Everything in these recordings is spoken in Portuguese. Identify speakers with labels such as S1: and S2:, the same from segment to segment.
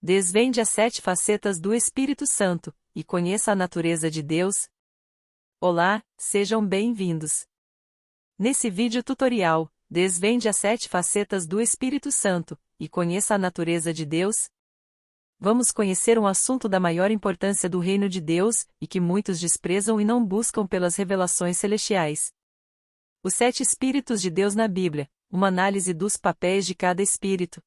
S1: Desvende as 7 facetas do Espírito Santo, e conheça a natureza de Deus. Olá, sejam bem-vindos. Nesse vídeo tutorial, desvende as 7 facetas do Espírito Santo, e conheça a natureza de Deus. Vamos conhecer um assunto da maior importância do reino de Deus, e que muitos desprezam e não buscam pelas revelações celestiais. Os 7 Espíritos de Deus na Bíblia, uma análise dos papéis de cada Espírito.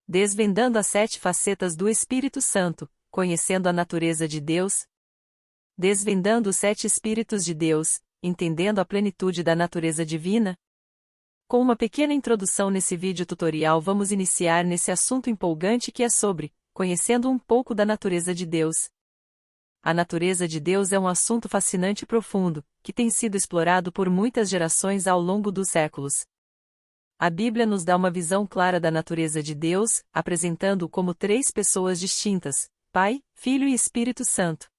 S1: Desvendando as 7 facetas do Espírito Santo, conhecendo a natureza de Deus. Desvendando os 7 Espíritos de Deus, entendendo a plenitude da natureza divina. Com uma pequena introdução nesse vídeo tutorial vamos iniciar nesse assunto empolgante que é sobre, conhecendo um pouco da natureza de Deus. A natureza de Deus é um assunto fascinante e profundo, que tem sido explorado por muitas gerações ao longo dos séculos. A Bíblia nos dá uma visão clara da natureza de Deus, apresentando-o como 3 pessoas distintas: Pai, Filho e Espírito Santo.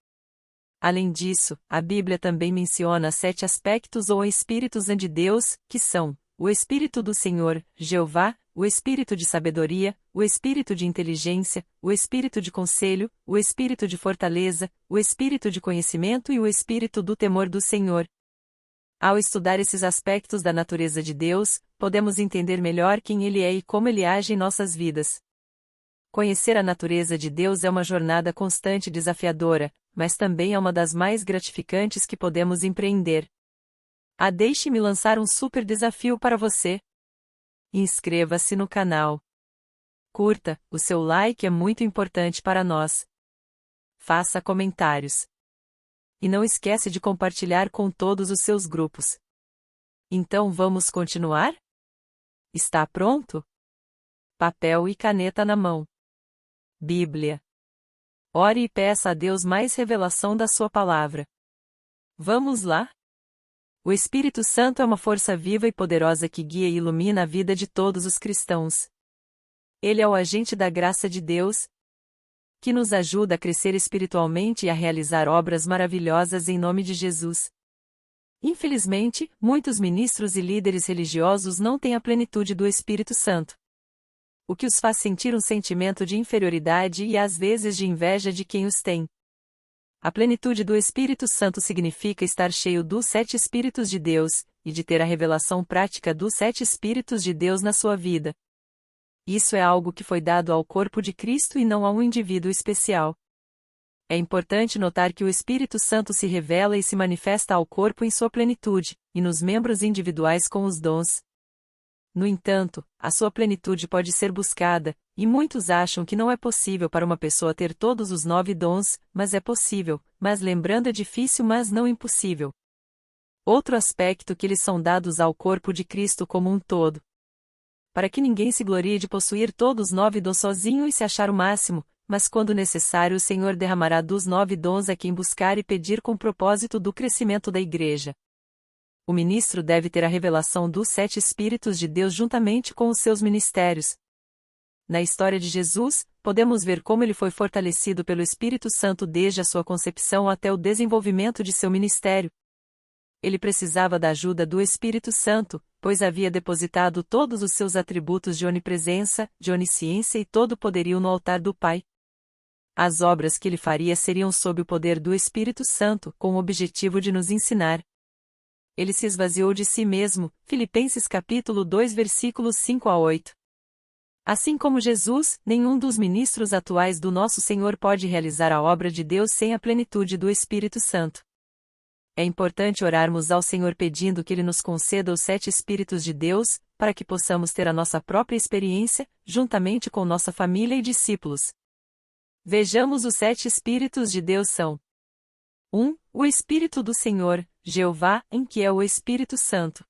S1: Além disso, a Bíblia também menciona 7 aspectos ou espíritos de Deus, que são o Espírito do Senhor, Jeová, o Espírito de sabedoria, o Espírito de inteligência, o Espírito de conselho, o Espírito de fortaleza, o Espírito de conhecimento e o Espírito do temor do Senhor. Ao estudar esses aspectos da natureza de Deus, podemos entender melhor quem Ele é e como Ele age em nossas vidas. Conhecer a natureza de Deus é uma jornada constante e desafiadora, mas também é uma das mais gratificantes que podemos empreender. Deixe-me lançar um super desafio para você. Inscreva-se no canal. Curta, o seu like é muito importante para nós. Faça comentários. E não esquece de compartilhar com todos os seus grupos. Então vamos continuar? Está pronto? Papel e caneta na mão. Bíblia. Ore e peça a Deus mais revelação da sua palavra. Vamos lá? O Espírito Santo é uma força viva e poderosa que guia e ilumina a vida de todos os cristãos. Ele é o agente da graça de Deus, que nos ajuda a crescer espiritualmente e a realizar obras maravilhosas em nome de Jesus. Infelizmente, muitos ministros e líderes religiosos não têm a plenitude do Espírito Santo, o que os faz sentir um sentimento de inferioridade e às vezes de inveja de quem os tem. A plenitude do Espírito Santo significa estar cheio dos 7 Espíritos de Deus, e de ter a revelação prática dos 7 Espíritos de Deus na sua vida. Isso é algo que foi dado ao corpo de Cristo e não a um indivíduo especial. É importante notar que o Espírito Santo se revela e se manifesta ao corpo em sua plenitude, e nos membros individuais com os dons. No entanto, a sua plenitude pode ser buscada, e muitos acham que não é possível para uma pessoa ter todos os 9 dons, mas é possível, mas lembrando é difícil mas não impossível. Outro aspecto que eles são dados ao corpo de Cristo como um todo. Para que ninguém se glorie de possuir todos os 9 dons sozinho e se achar o máximo, mas quando necessário o Senhor derramará dos 9 dons a quem buscar e pedir com propósito do crescimento da igreja. O ministro deve ter a revelação dos 7 Espíritos de Deus juntamente com os seus ministérios. Na história de Jesus, podemos ver como ele foi fortalecido pelo Espírito Santo desde a sua concepção até o desenvolvimento de seu ministério. Ele precisava da ajuda do Espírito Santo, pois havia depositado todos os seus atributos de onipresença, de onisciência e todo poderio no altar do Pai. As obras que ele faria seriam sob o poder do Espírito Santo, com o objetivo de nos ensinar. Ele se esvaziou de si mesmo, Filipenses capítulo 2 versículos 5 a 8. Assim como Jesus, nenhum dos ministros atuais do nosso Senhor pode realizar a obra de Deus sem a plenitude do Espírito Santo. É importante orarmos ao Senhor pedindo que Ele nos conceda os 7 Espíritos de Deus, para que possamos ter a nossa própria experiência, juntamente com nossa família e discípulos. Vejamos os 7 Espíritos de Deus são: 1. O Espírito do Senhor, Jeová, em que é o Espírito Santo.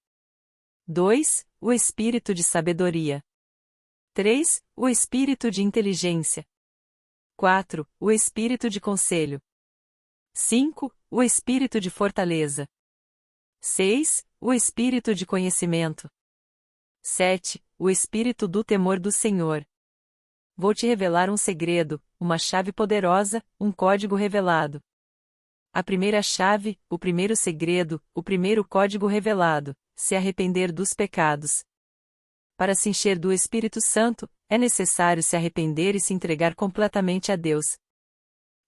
S1: 2. O Espírito de sabedoria. 3. O Espírito de inteligência. 4. O Espírito de conselho. 5. O Espírito de fortaleza. 6. O Espírito de conhecimento. 7. O Espírito do temor do Senhor. Vou te revelar um segredo, uma chave poderosa, um código revelado. A primeira chave, o primeiro segredo, o primeiro código revelado: se arrepender dos pecados. Para se encher do Espírito Santo, é necessário se arrepender e se entregar completamente a Deus.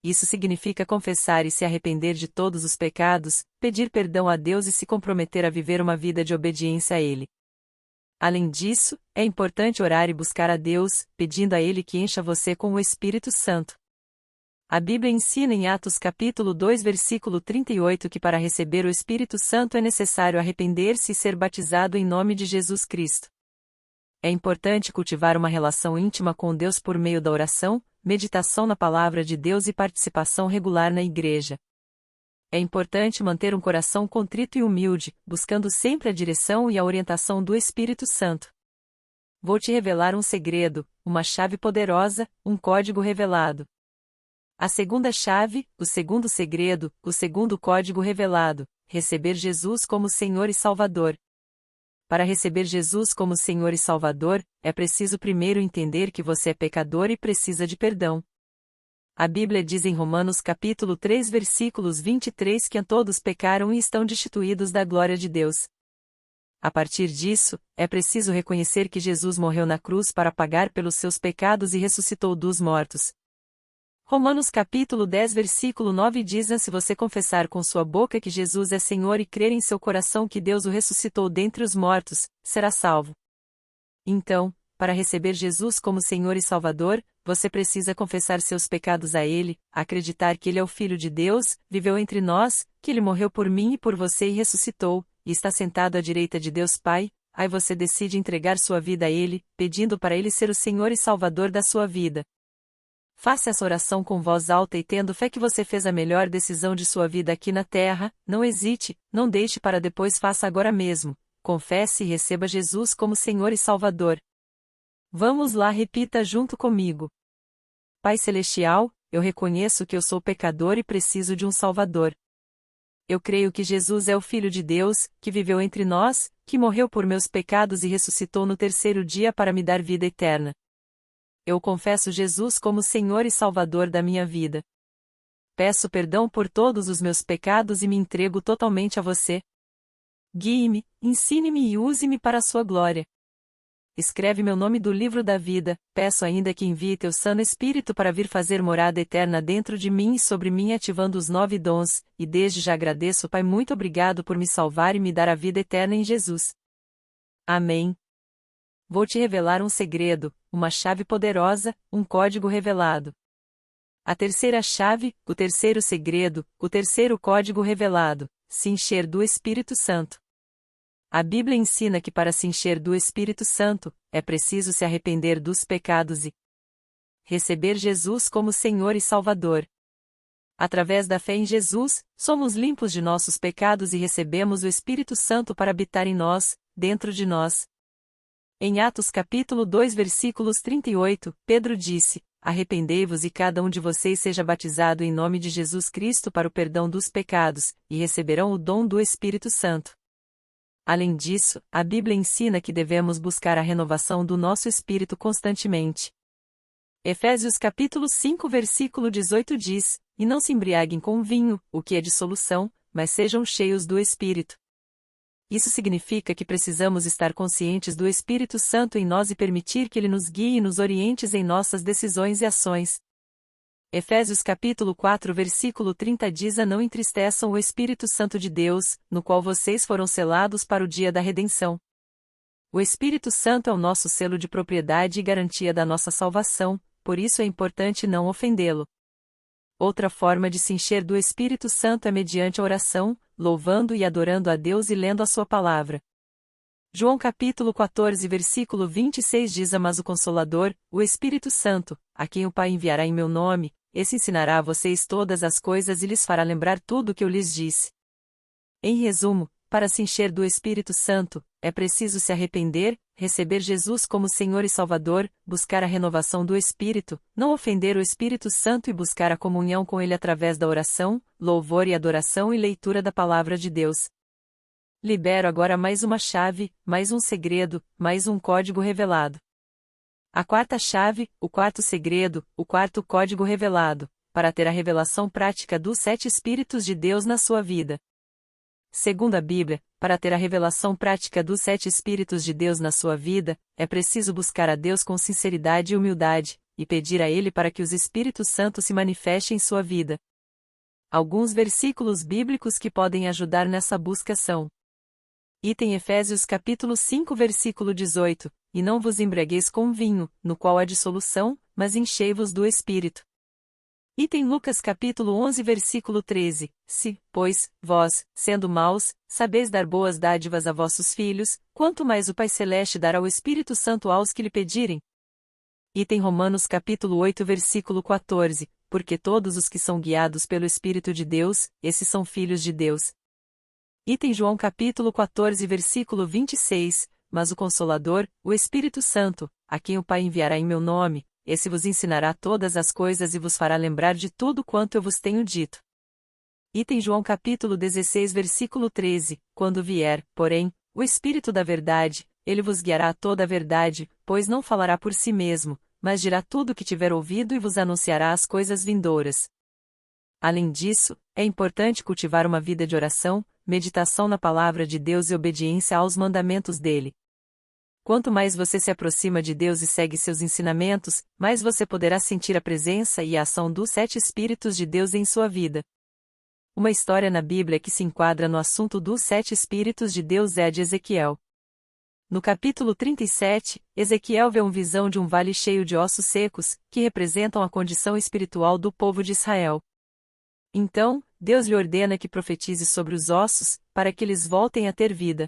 S1: Isso significa confessar e se arrepender de todos os pecados, pedir perdão a Deus e se comprometer a viver uma vida de obediência a Ele. Além disso, é importante orar e buscar a Deus, pedindo a Ele que encha você com o Espírito Santo. A Bíblia ensina em Atos capítulo 2 versículo 38 que para receber o Espírito Santo é necessário arrepender-se e ser batizado em nome de Jesus Cristo. É importante cultivar uma relação íntima com Deus por meio da oração, meditação na palavra de Deus e participação regular na igreja. É importante manter um coração contrito e humilde, buscando sempre a direção e a orientação do Espírito Santo. Vou te revelar um segredo, uma chave poderosa, um código revelado. A segunda chave, o segundo segredo, o segundo código revelado: receber Jesus como Senhor e Salvador. Para receber Jesus como Senhor e Salvador, é preciso primeiro entender que você é pecador e precisa de perdão. A Bíblia diz em Romanos capítulo 3 versículos 23 que todos pecaram e estão destituídos da glória de Deus. A partir disso, é preciso reconhecer que Jesus morreu na cruz para pagar pelos seus pecados e ressuscitou dos mortos. Romanos capítulo 10 versículo 9 diz: se você confessar com sua boca que Jesus é Senhor e crer em seu coração que Deus o ressuscitou dentre os mortos, será salvo. Então, para receber Jesus como Senhor e Salvador, você precisa confessar seus pecados a Ele, acreditar que Ele é o Filho de Deus, viveu entre nós, que Ele morreu por mim e por você e ressuscitou, e está sentado à direita de Deus Pai. Aí você decide entregar sua vida a Ele, pedindo para Ele ser o Senhor e Salvador da sua vida. Faça essa oração com voz alta e tendo fé que você fez a melhor decisão de sua vida aqui na terra. Não hesite, não deixe para depois, faça agora mesmo. Confesse e receba Jesus como Senhor e Salvador. Vamos lá, repita junto comigo. Pai Celestial, eu reconheço que eu sou pecador e preciso de um Salvador. Eu creio que Jesus é o Filho de Deus, que viveu entre nós, que morreu por meus pecados e ressuscitou no terceiro dia para me dar vida eterna. Eu confesso Jesus como Senhor e Salvador da minha vida. Peço perdão por todos os meus pecados e me entrego totalmente a você. Guie-me, ensine-me e use-me para a sua glória. Escreve meu nome do livro da vida. Peço ainda que envie teu Santo Espírito para vir fazer morada eterna dentro de mim e sobre mim, ativando os 9 dons, e desde já agradeço, Pai, muito obrigado por me salvar e me dar a vida eterna em Jesus. Amém. Vou te revelar um segredo, uma chave poderosa, um código revelado. A terceira chave, o terceiro segredo, o terceiro código revelado: se encher do Espírito Santo. A Bíblia ensina que para se encher do Espírito Santo, é preciso se arrepender dos pecados e receber Jesus como Senhor e Salvador. Através da fé em Jesus, somos limpos de nossos pecados e recebemos o Espírito Santo para habitar em nós, dentro de nós. Em Atos capítulo 2 versículos 38, Pedro disse: arrependei-vos e cada um de vocês seja batizado em nome de Jesus Cristo para o perdão dos pecados, e receberão o dom do Espírito Santo. Além disso, a Bíblia ensina que devemos buscar a renovação do nosso espírito constantemente. Efésios capítulo 5 versículo 18 diz: e não se embriaguem com vinho, o que é dissolução, mas sejam cheios do Espírito. Isso significa que precisamos estar conscientes do Espírito Santo em nós e permitir que ele nos guie e nos oriente em nossas decisões e ações. Efésios capítulo 4 versículo 30 diz: não entristeçam o Espírito Santo de Deus, no qual vocês foram selados para o dia da redenção. O Espírito Santo é o nosso selo de propriedade e garantia da nossa salvação, por isso é importante não ofendê-lo. Outra forma de se encher do Espírito Santo é mediante a oração, louvando e adorando a Deus e lendo a sua palavra. João capítulo 14 versículo 26 diz: mas o Consolador, o Espírito Santo, a quem o Pai enviará em meu nome, esse ensinará a vocês todas as coisas e lhes fará lembrar tudo o que eu lhes disse. Em resumo, para se encher do Espírito Santo, é preciso se arrepender, receber Jesus como Senhor e Salvador, buscar a renovação do Espírito, não ofender o Espírito Santo e buscar a comunhão com ele através da oração, louvor e adoração e leitura da Palavra de Deus. Libero agora mais uma chave, mais um segredo, mais um código revelado. A quarta chave, o quarto segredo, o quarto código revelado, para ter a revelação prática dos 7 Espíritos de Deus na sua vida. Segundo a Bíblia, para ter a revelação prática dos 7 Espíritos de Deus na sua vida, é preciso buscar a Deus com sinceridade e humildade, e pedir a Ele para que os Espíritos Santos se manifestem em sua vida. Alguns versículos bíblicos que podem ajudar nessa busca são: Item Efésios capítulo 5 versículo 18, e não vos embriagueis com vinho, no qual há dissolução, mas enchei-vos do Espírito. Item Lucas capítulo 11 versículo 13, se, pois, vós, sendo maus, sabeis dar boas dádivas a vossos filhos, quanto mais o Pai Celeste dará o Espírito Santo aos que lhe pedirem. Item Romanos capítulo 8 versículo 14, porque todos os que são guiados pelo Espírito de Deus, esses são filhos de Deus. Item João capítulo 14 versículo 26, mas o Consolador, o Espírito Santo, a quem o Pai enviará em meu nome, esse vos ensinará todas as coisas e vos fará lembrar de tudo quanto eu vos tenho dito. Item João capítulo 16 versículo 13, quando vier, porém, o Espírito da verdade, ele vos guiará a toda a verdade, pois não falará por si mesmo, mas dirá tudo o que tiver ouvido e vos anunciará as coisas vindouras. Além disso, é importante cultivar uma vida de oração, meditação na palavra de Deus e obediência aos mandamentos dele. Quanto mais você se aproxima de Deus e segue seus ensinamentos, mais você poderá sentir a presença e a ação dos 7 Espíritos de Deus em sua vida. Uma história na Bíblia que se enquadra no assunto dos 7 Espíritos de Deus é a de Ezequiel. No capítulo 37, Ezequiel vê uma visão de um vale cheio de ossos secos, que representam a condição espiritual do povo de Israel. Então, Deus lhe ordena que profetize sobre os ossos, para que eles voltem a ter vida.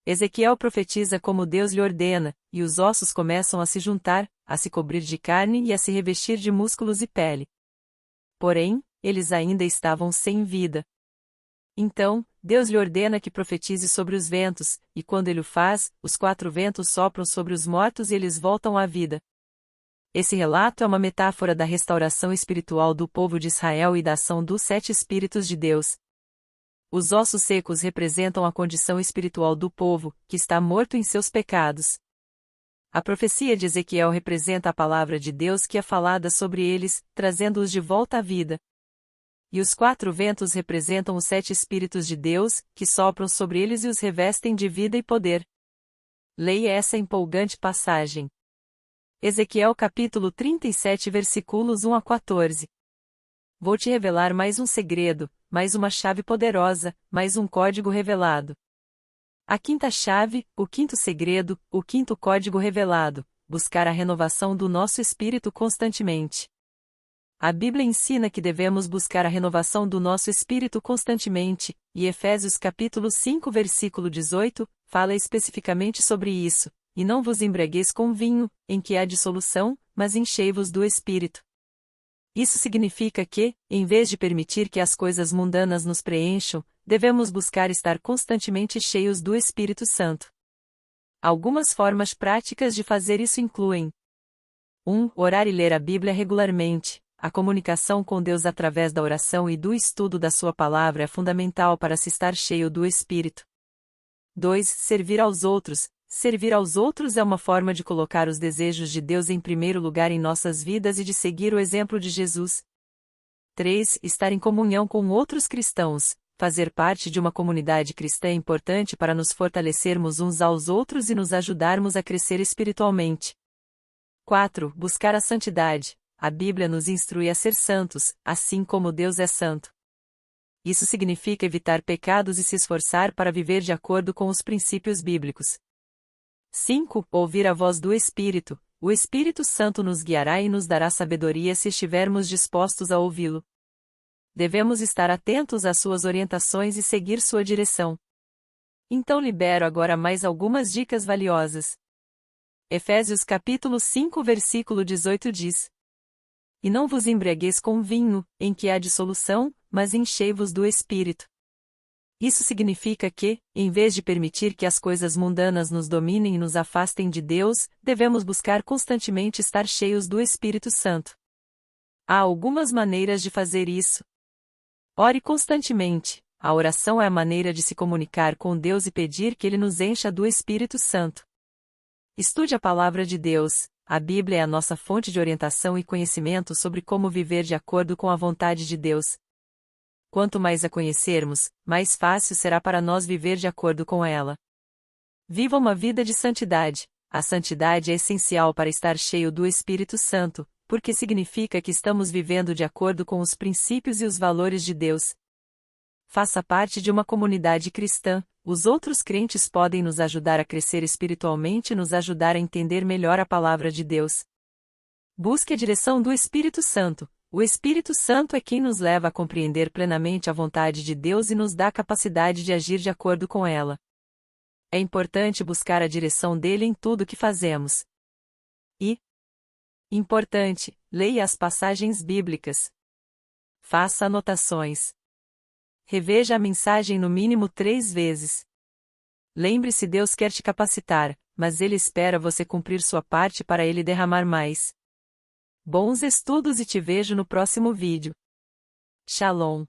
S1: Ezequiel profetiza como Deus lhe ordena, e os ossos começam a se juntar, a se cobrir de carne e a se revestir de músculos e pele. Porém, eles ainda estavam sem vida. Então, Deus lhe ordena que profetize sobre os ventos, e quando ele o faz, os 4 ventos sopram sobre os mortos e eles voltam à vida. Esse relato é uma metáfora da restauração espiritual do povo de Israel e da ação dos 7 Espíritos de Deus. Os ossos secos representam a condição espiritual do povo, que está morto em seus pecados. A profecia de Ezequiel representa a palavra de Deus que é falada sobre eles, trazendo-os de volta à vida. E os 4 ventos representam os 7 Espíritos de Deus, que sopram sobre eles e os revestem de vida e poder. Leia essa empolgante passagem. Ezequiel capítulo 37 versículos 1 a 14. Vou te revelar mais um segredo, mais uma chave poderosa, mais um código revelado. A 5ª chave, o 5º segredo, o 5º código revelado, buscar a renovação do nosso espírito constantemente. A Bíblia ensina que devemos buscar a renovação do nosso espírito constantemente, e Efésios capítulo 5 versículo 18, fala especificamente sobre isso. E não vos embriagueis com vinho, em que há dissolução, mas enchei-vos do Espírito. Isso significa que, em vez de permitir que as coisas mundanas nos preencham, devemos buscar estar constantemente cheios do Espírito Santo. Algumas formas práticas de fazer isso incluem: 1. Orar e ler a Bíblia regularmente. A comunicação com Deus através da oração e do estudo da sua palavra é fundamental para se estar cheio do Espírito. 2. Servir aos outros. Servir aos outros é uma forma de colocar os desejos de Deus em primeiro lugar em nossas vidas e de seguir o exemplo de Jesus. 3. Estar em comunhão com outros cristãos. Fazer parte de uma comunidade cristã é importante para nos fortalecermos uns aos outros e nos ajudarmos a crescer espiritualmente. 4. Buscar a santidade. A Bíblia nos instrui a ser santos, assim como Deus é santo. Isso significa evitar pecados e se esforçar para viver de acordo com os princípios bíblicos. 5. Ouvir a voz do Espírito. O Espírito Santo nos guiará e nos dará sabedoria se estivermos dispostos a ouvi-lo. Devemos estar atentos às suas orientações e seguir sua direção. Então libero agora mais algumas dicas valiosas. Efésios capítulo 5 versículo 18 diz: E não vos embriagueis com vinho, em que há dissolução, mas enchei-vos do Espírito. Isso significa que, em vez de permitir que as coisas mundanas nos dominem e nos afastem de Deus, devemos buscar constantemente estar cheios do Espírito Santo. Há algumas maneiras de fazer isso. Ore constantemente. A oração é a maneira de se comunicar com Deus e pedir que Ele nos encha do Espírito Santo. Estude a palavra de Deus. A Bíblia é a nossa fonte de orientação e conhecimento sobre como viver de acordo com a vontade de Deus. Quanto mais a conhecermos, mais fácil será para nós viver de acordo com ela. Viva uma vida de santidade. A santidade é essencial para estar cheio do Espírito Santo, porque significa que estamos vivendo de acordo com os princípios e os valores de Deus. Faça parte de uma comunidade cristã. Os outros crentes podem nos ajudar a crescer espiritualmente e nos ajudar a entender melhor a palavra de Deus. Busque a direção do Espírito Santo. O Espírito Santo é quem nos leva a compreender plenamente a vontade de Deus e nos dá a capacidade de agir de acordo com ela. É importante buscar a direção dele em tudo que fazemos. Importante, leia as passagens bíblicas. Faça anotações. Reveja a mensagem no mínimo 3 vezes. Lembre-se, Deus quer te capacitar, mas Ele espera você cumprir sua parte para Ele derramar mais. Bons estudos e te vejo no próximo vídeo. Shalom.